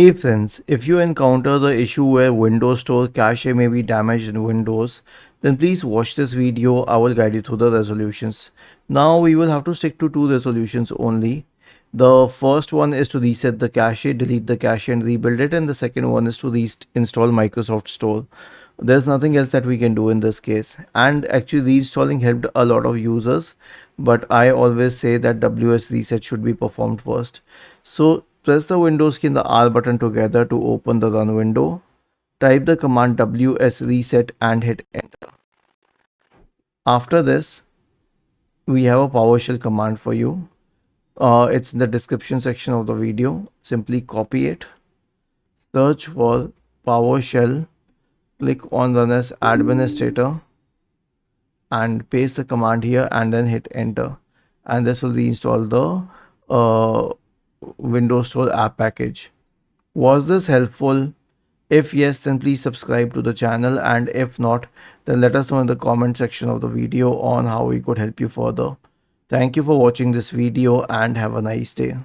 Hey friends, if you encounter the issue where Windows Store cache may be damaged in Windows, then please watch this video. I will guide you through the resolutions. Now we will have to stick to two resolutions only. The first one is to reset the cache, delete the cache and rebuild it, and the second one is to reinstall Microsoft Store. There's nothing else that we can do in this case. And actually reinstalling helped a lot of users, but I always say that WS reset should be performed first. So press the Windows key and the R button together to open the run window. Type the command WS reset and hit enter. After this, we have a PowerShell command for you. It's in the description section of the video. Simply copy it, search for PowerShell, click on run as administrator and paste the command here and then hit enter. And this will reinstall the Windows Store app package. Was this helpful? If yes, then please subscribe to the channel, and if not, then let us know in the comment section of the video on how we could help you further. Thank you for watching this video and have a nice day.